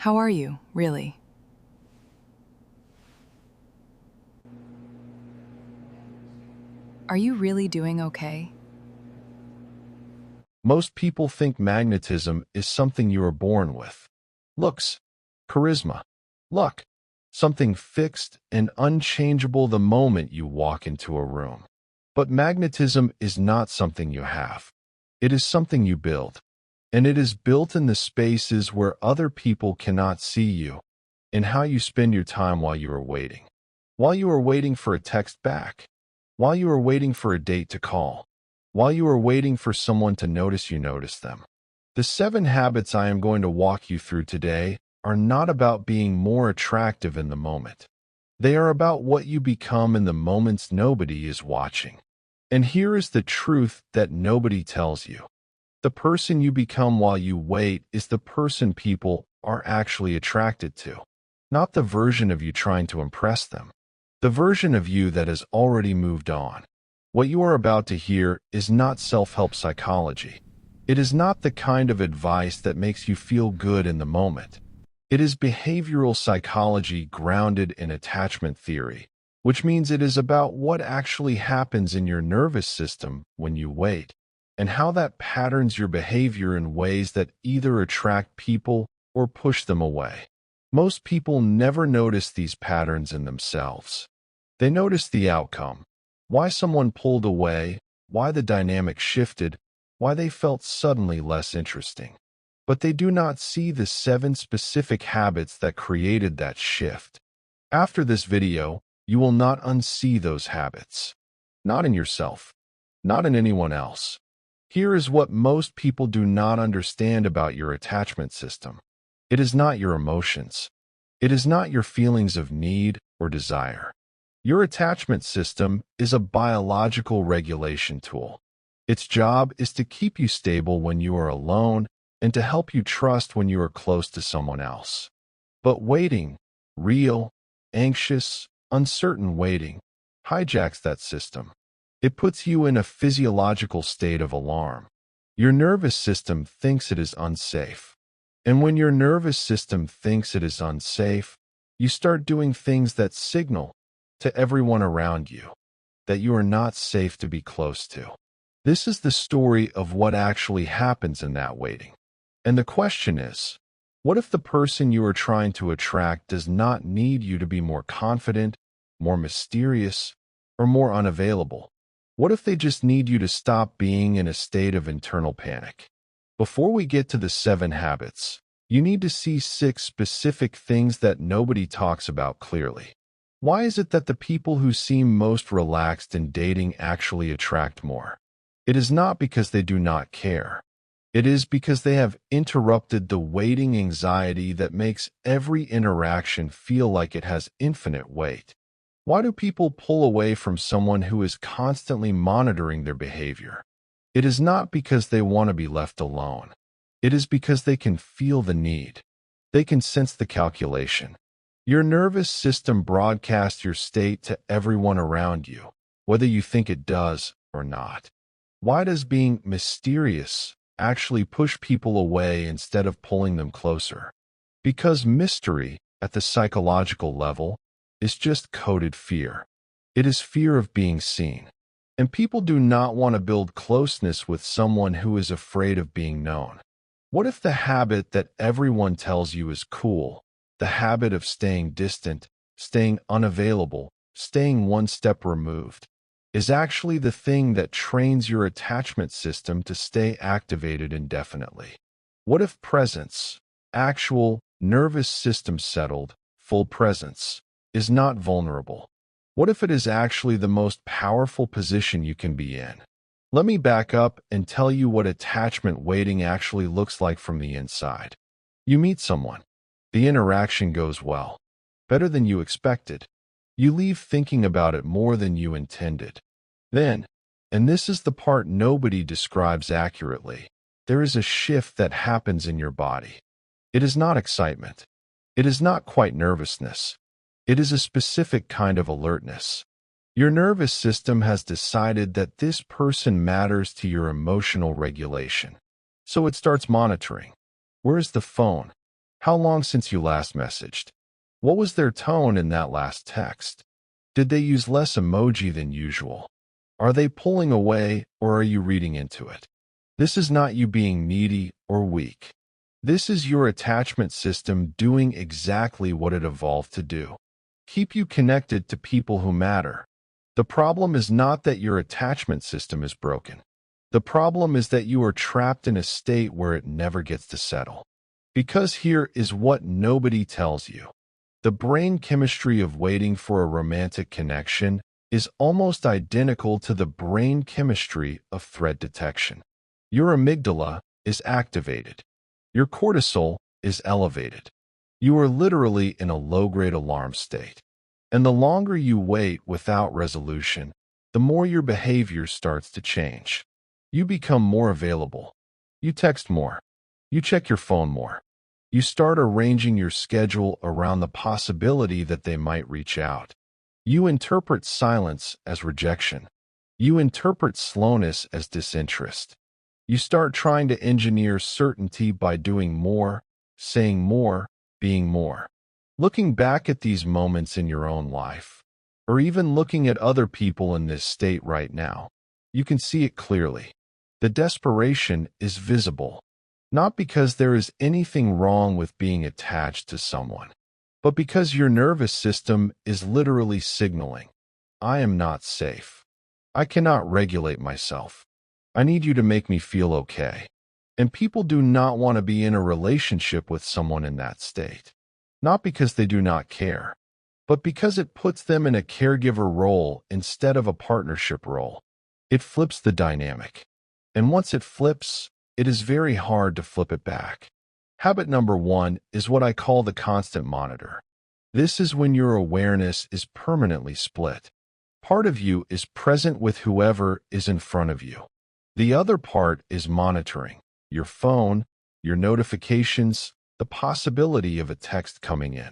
How are you, really? Are you really doing okay? Most people think magnetism is something you are born with. Looks, charisma, luck, something fixed and unchangeable the moment you walk into a room. But magnetism is not something you have. It is something you build. And it is built in the spaces where other people cannot see you, in how you spend your time while you are waiting. While you are waiting for a text back. While you are waiting for a date to call. While you are waiting for someone to notice you notice them. The 7 habits I am going to walk you through today are not about being more attractive in the moment. They are about what you become in the moments nobody is watching. And here is the truth that nobody tells you. The person you become while you wait is the person people are actually attracted to, not the version of you trying to impress them. The version of you that has already moved on. What you are about to hear is not self-help psychology. It is not the kind of advice that makes you feel good in the moment. It is behavioral psychology grounded in attachment theory, which means it is about what actually happens in your nervous system when you wait, and how that patterns your behavior in ways that either attract people or push them away. Most people never notice these patterns in themselves. They notice the outcome, why someone pulled away, why the dynamic shifted, why they felt suddenly less interesting. But they do not see the 7 specific habits that created that shift. After this video, you will not unsee those habits. Not in yourself, not in anyone else. Here is what most people do not understand about your attachment system. It is not your emotions. It is not your feelings of need or desire. Your attachment system is a biological regulation tool. Its job is to keep you stable when you are alone and to help you trust when you are close to someone else. But waiting, real, anxious, uncertain waiting, hijacks that system. It puts you in a physiological state of alarm. Your nervous system thinks it is unsafe. And when your nervous system thinks it is unsafe, you start doing things that signal to everyone around you that you are not safe to be close to. This is the story of what actually happens in that waiting. And the question is, what if the person you are trying to attract does not need you to be more confident, more mysterious, or more unavailable? What if they just need you to stop being in a state of internal panic? Before we get to the 7 habits, you need to see 6 specific things that nobody talks about clearly. Why is it that the people who seem most relaxed in dating actually attract more? It is not because they do not care. It is because they have interrupted the waiting anxiety that makes every interaction feel like it has infinite weight. Why do people pull away from someone who is constantly monitoring their behavior? It is not because they want to be left alone. It is because they can feel the need. They can sense the calculation. Your nervous system broadcasts your state to everyone around you, whether you think it does or not. Why does being mysterious actually push people away instead of pulling them closer? Because mystery, at the psychological level, is just coded fear. It is fear of being seen. And people do not want to build closeness with someone who is afraid of being known. What if the habit that everyone tells you is cool, the habit of staying distant, staying unavailable, staying one step removed, is actually the thing that trains your attachment system to stay activated indefinitely? What if presence, actual, nervous system settled, full presence, is not vulnerable? What if it is actually the most powerful position you can be in? Let me back up and tell you what attachment waiting actually looks like from the inside. You meet someone. The interaction goes well, better than you expected. You leave thinking about it more than you intended. Then, and this is the part nobody describes accurately, there is a shift that happens in your body. It is not excitement. It is not quite nervousness. It is a specific kind of alertness. Your nervous system has decided that this person matters to your emotional regulation. So it starts monitoring. Where is the phone? How long since you last messaged? What was their tone in that last text? Did they use less emoji than usual? Are they pulling away or are you reading into it? This is not you being needy or weak. This is your attachment system doing exactly what it evolved to do. Keep you connected to people who matter. The problem is not that your attachment system is broken. The problem is that you are trapped in a state where it never gets to settle. Because here is what nobody tells you. The brain chemistry of waiting for a romantic connection is almost identical to the brain chemistry of threat detection. Your amygdala is activated. Your cortisol is elevated. You are literally in a low-grade alarm state. And the longer you wait without resolution, the more your behavior starts to change. You become more available. You text more. You check your phone more. You start arranging your schedule around the possibility that they might reach out. You interpret silence as rejection. You interpret slowness as disinterest. You start trying to engineer certainty by doing more, saying more, being more. Looking back at these moments in your own life, or even looking at other people in this state right now, you can see it clearly. The desperation is visible, not because there is anything wrong with being attached to someone, but because your nervous system is literally signaling, I am not safe. I cannot regulate myself. I need you to make me feel okay. And people do not want to be in a relationship with someone in that state. Not because they do not care, but because it puts them in a caregiver role instead of a partnership role. It flips the dynamic. And once it flips, it is very hard to flip it back. Habit number 1 is what I call the constant monitor. This is when your awareness is permanently split. Part of you is present with whoever is in front of you. The other part is monitoring your phone, your notifications, the possibility of a text coming in.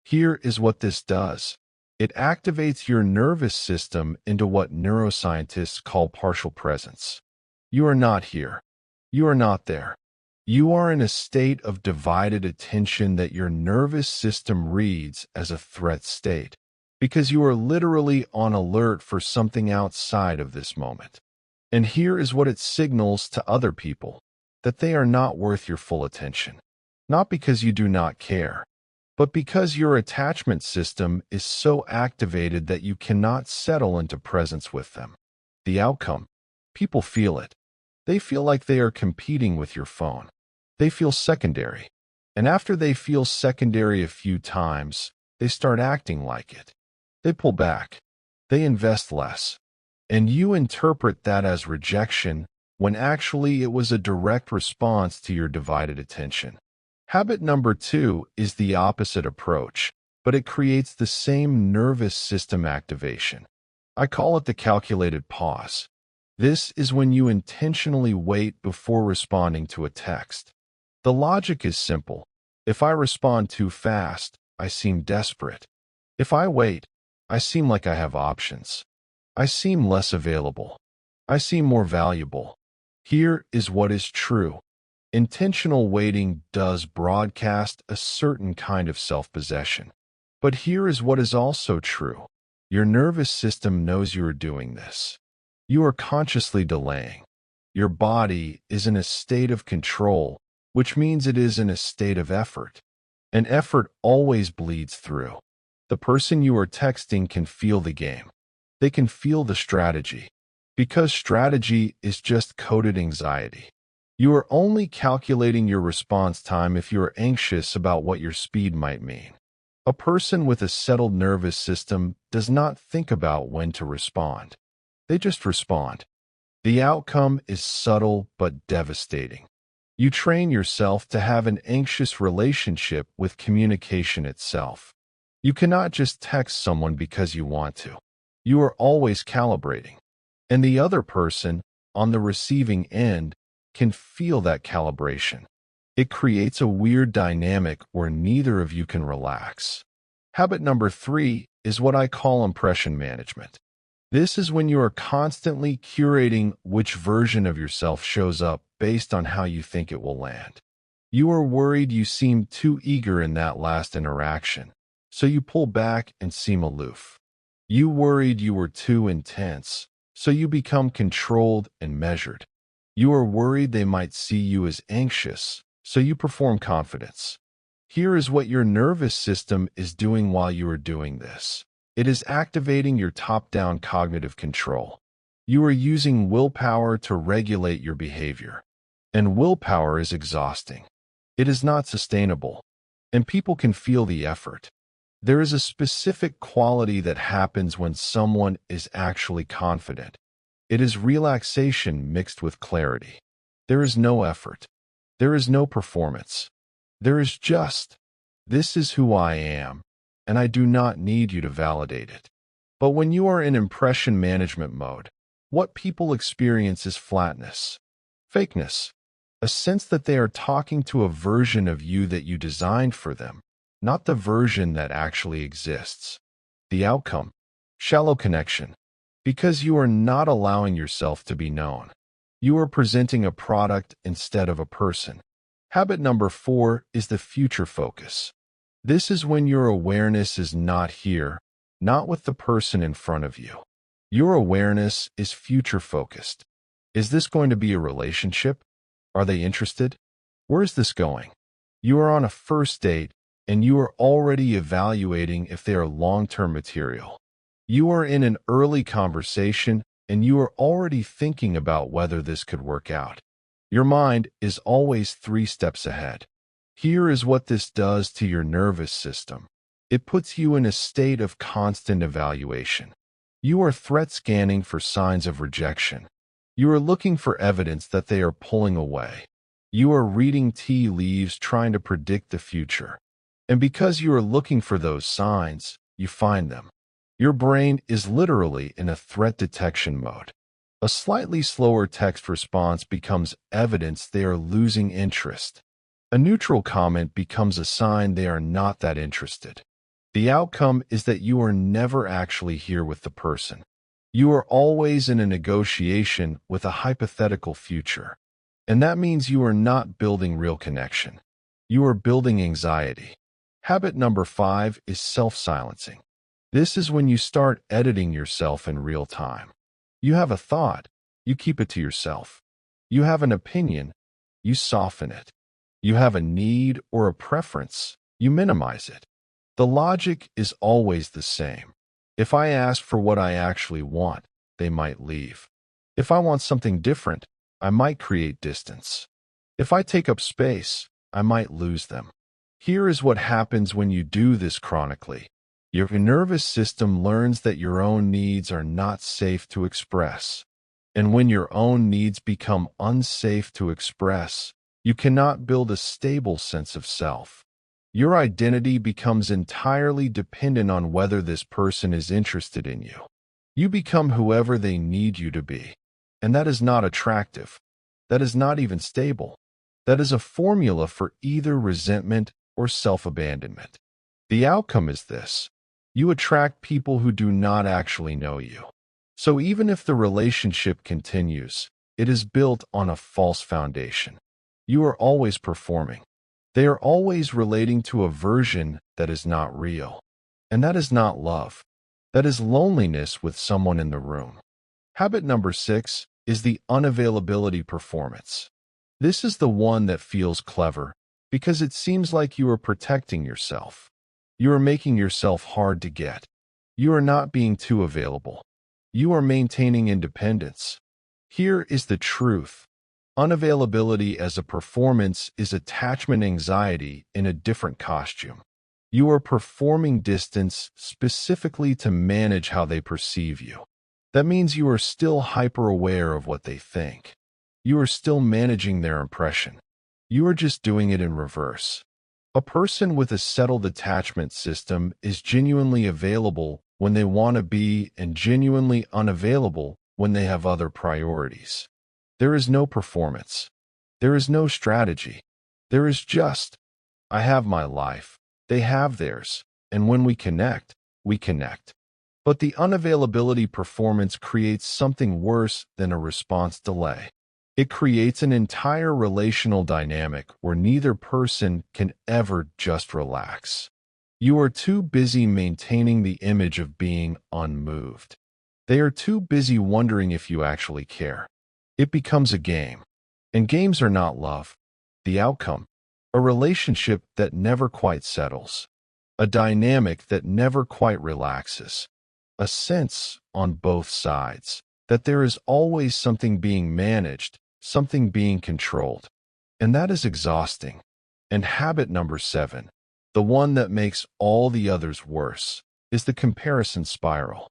Here is what this does. It activates your nervous system into what neuroscientists call partial presence. You are not here. You are not there. You are in a state of divided attention that your nervous system reads as a threat state, because you are literally on alert for something outside of this moment. And here is what it signals to other people, that they are not worth your full attention. Not because you do not care, but because your attachment system is so activated that you cannot settle into presence with them. The outcome? People feel it. They feel like they are competing with your phone. They feel secondary. And after they feel secondary a few times, they start acting like it. They pull back. They invest less. And you interpret that as rejection when actually it was a direct response to your divided attention. Habit number 2 is the opposite approach, but it creates the same nervous system activation. I call it the calculated pause. This is when you intentionally wait before responding to a text. The logic is simple. If I respond too fast, I seem desperate. If I wait, I seem like I have options. I seem less available. I seem more valuable. Here is what is true. Intentional waiting does broadcast a certain kind of self-possession. But here is what is also true. Your nervous system knows you are doing this. You are consciously delaying. Your body is in a state of control, which means it is in a state of effort. And effort always bleeds through. The person you are texting can feel the game. They can feel the strategy. Because strategy is just coded anxiety. You are only calculating your response time if you are anxious about what your speed might mean. A person with a settled nervous system does not think about when to respond. They just respond. The outcome is subtle but devastating. You train yourself to have an anxious relationship with communication itself. You cannot just text someone because you want to. You are always calibrating. And the other person, on the receiving end, can feel that calibration. It creates a weird dynamic where neither of you can relax. Habit number 3 is what I call impression management. This is when you are constantly curating which version of yourself shows up based on how you think it will land. You are worried you seem too eager in that last interaction, so you pull back and seem aloof. You worried you were too intense, so you become controlled and measured. You are worried they might see you as anxious, so you perform confidence. Here is what your nervous system is doing while you are doing this. It is activating your top-down cognitive control. You are using willpower to regulate your behavior. And willpower is exhausting. It is not sustainable. And people can feel the effort. There is a specific quality that happens when someone is actually confident. It is relaxation mixed with clarity. There is no effort. There is no performance. There is just, this is who I am, and I do not need you to validate it. But when you are in impression management mode, what people experience is flatness, fakeness, a sense that they are talking to a version of you that you designed for them, not the version that actually exists. The outcome, shallow connection, because you are not allowing yourself to be known. You are presenting a product instead of a person. Habit number 4 is the future focus. This is when your awareness is not here, not with the person in front of you. Your awareness is future focused. Is this going to be a relationship? Are they interested? Where is this going? You are on a first date, and you are already evaluating if they are long-term material. You are in an early conversation, and you are already thinking about whether this could work out. Your mind is always 3 steps ahead. Here is what this does to your nervous system. It puts you in a state of constant evaluation. You are threat scanning for signs of rejection. You are looking for evidence that they are pulling away. You are reading tea leaves trying to predict the future. And because you are looking for those signs, you find them. Your brain is literally in a threat detection mode. A slightly slower text response becomes evidence they are losing interest. A neutral comment becomes a sign they are not that interested. The outcome is that you are never actually here with the person. You are always in a negotiation with a hypothetical future. And that means you are not building real connection. You are building anxiety. Habit number 5 is self-silencing. This is when you start editing yourself in real time. You have a thought, you keep it to yourself. You have an opinion, you soften it. You have a need or a preference, you minimize it. The logic is always the same. If I ask for what I actually want, they might leave. If I want something different, I might create distance. If I take up space, I might lose them. Here is what happens when you do this chronically. Your nervous system learns that your own needs are not safe to express. And when your own needs become unsafe to express, you cannot build a stable sense of self. Your identity becomes entirely dependent on whether this person is interested in you. You become whoever they need you to be. And that is not attractive. That is not even stable. That is a formula for either resentment or self-abandonment. The outcome is this. You attract people who do not actually know you. So even if the relationship continues, it is built on a false foundation. You are always performing. They are always relating to a version that is not real. And that is not love. That is loneliness with someone in the room. Habit number 6 is the unavailability performance. This is the one that feels clever because it seems like you are protecting yourself. You are making yourself hard to get. You are not being too available. You are maintaining independence. Here is the truth. Unavailability as a performance is attachment anxiety in a different costume. You are performing distance specifically to manage how they perceive you. That means you are still hyper-aware of what they think. You are still managing their impression. You are just doing it in reverse. A person with a settled attachment system is genuinely available when they want to be and genuinely unavailable when they have other priorities. There is no performance. There is no strategy. There is just, I have my life, they have theirs, and when we connect, we connect. But the unavailability performance creates something worse than a response delay. It creates an entire relational dynamic where neither person can ever just relax. You are too busy maintaining the image of being unmoved. They are too busy wondering if you actually care. It becomes a game. And games are not love. The outcome, a relationship that never quite settles. A dynamic that never quite relaxes. A sense, on both sides, that there is always something being managed, something being controlled. And that is exhausting. And habit number 7, the one that makes all the others worse, is the comparison spiral.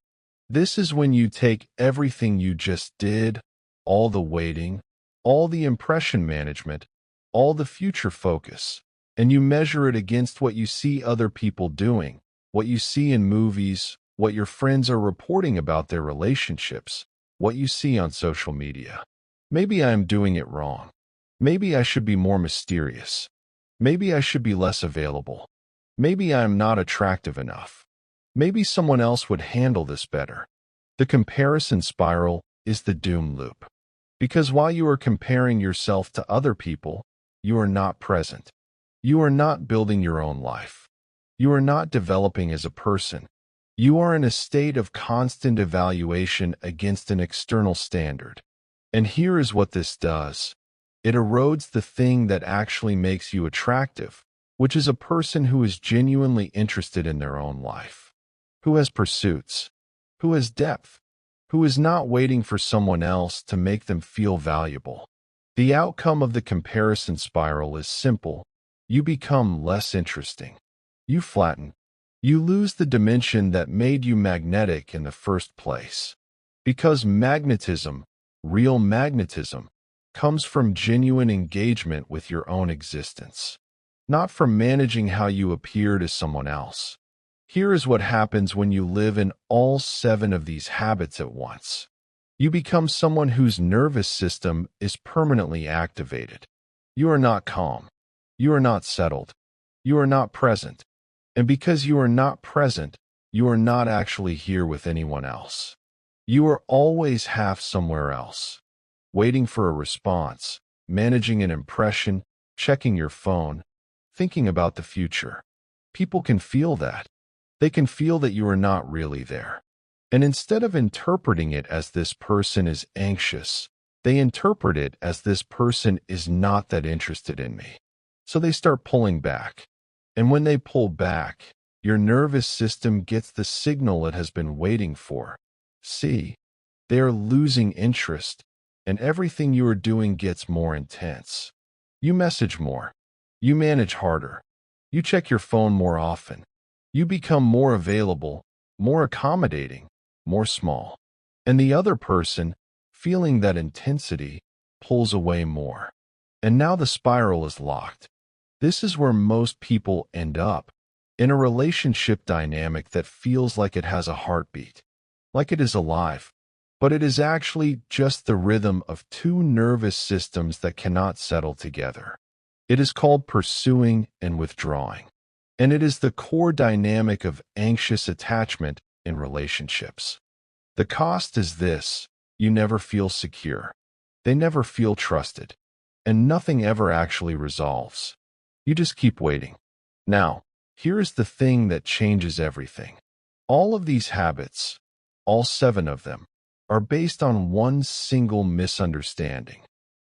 This is when you take everything you just did, all the waiting, all the impression management, all the future focus, and you measure it against what you see other people doing, what you see in movies, what your friends are reporting about their relationships, what you see on social media. Maybe I am doing it wrong. Maybe I should be more mysterious. Maybe I should be less available. Maybe I am not attractive enough. Maybe someone else would handle this better. The comparison spiral is the doom loop. Because while you are comparing yourself to other people, you are not present. You are not building your own life. You are not developing as a person. You are in a state of constant evaluation against an external standard. And here is what this does. It erodes the thing that actually makes you attractive, which is a person who is genuinely interested in their own life, who has pursuits, who has depth, who is not waiting for someone else to make them feel valuable. The outcome of the comparison spiral is simple. You become less interesting. You flatten. You lose the dimension that made you magnetic in the first place. Because magnetism, real magnetism, comes from genuine engagement with your own existence, not from managing how you appear to someone else. Here is what happens when you live in all 7 of these habits at once. You become someone whose nervous system is permanently activated. You are not calm. You are not settled. You are not present. And because you are not present, you are not actually here with anyone else. You are always half somewhere else, waiting for a response, managing an impression, checking your phone, thinking about the future. People can feel that. They can feel that you are not really there. And instead of interpreting it as this person is anxious, they interpret it as this person is not that interested in me. So they start pulling back. And when they pull back, your nervous system gets the signal it has been waiting for. See, they are losing interest, and everything you are doing gets more intense. You message more. You manage harder. You check your phone more often. You become more available, more accommodating, more small. And the other person, feeling that intensity, pulls away more. And now the spiral is locked. This is where most people end up, in a relationship dynamic that feels like it has a heartbeat, like it is alive, but it is actually just the rhythm of 2 nervous systems that cannot settle together. It is called pursuing and withdrawing, and it is the core dynamic of anxious attachment in relationships. The cost is this: you never feel secure. They never feel trusted, and nothing ever actually resolves. You just keep waiting. Now, here is the thing that changes everything. All of these habits, all 7 of them, are based on one single misunderstanding.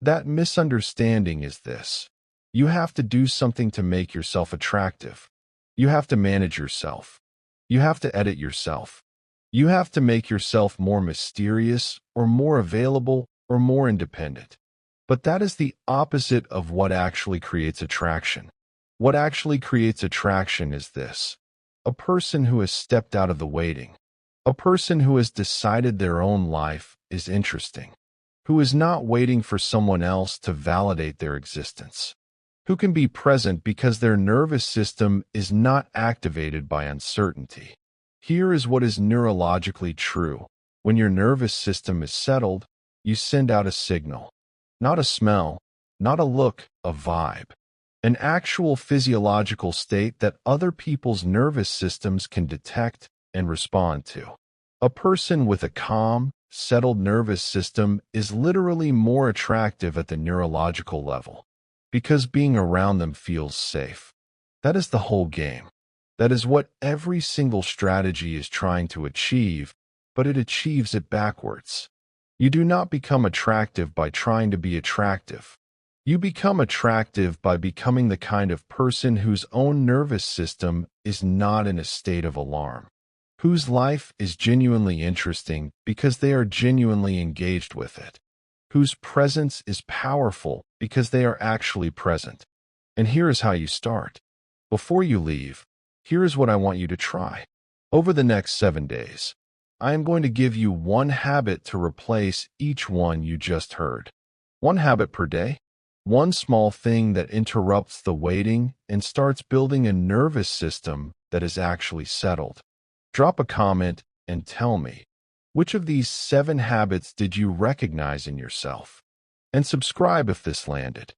That misunderstanding is this: you have to do something to make yourself attractive. You have to manage yourself. You have to edit yourself. You have to make yourself more mysterious, or more available, or more independent. But that is the opposite of what actually creates attraction. What actually creates attraction is this: a person who has stepped out of the waiting, a person who has decided their own life is interesting, who is not waiting for someone else to validate their existence, who can be present because their nervous system is not activated by uncertainty. Here is what is neurologically true. When your nervous system is settled, you send out a signal. Not a smell, not a look, a vibe. An actual physiological state that other people's nervous systems can detect and respond to. A person with a calm, settled nervous system is literally more attractive at the neurological level because being around them feels safe. That is the whole game. That is what every single strategy is trying to achieve, but it achieves it backwards. You do not become attractive by trying to be attractive. You become attractive by becoming the kind of person whose own nervous system is not in a state of alarm, whose life is genuinely interesting because they are genuinely engaged with it, whose presence is powerful because they are actually present. And here is how you start. Before you leave, here is what I want you to try. Over the next 7 days, I am going to give you one habit to replace each one you just heard. One habit per day. One small thing that interrupts the waiting and starts building a nervous system that is actually settled. Drop a comment and tell me, which of these 7 habits did you recognize in yourself? And subscribe if this landed.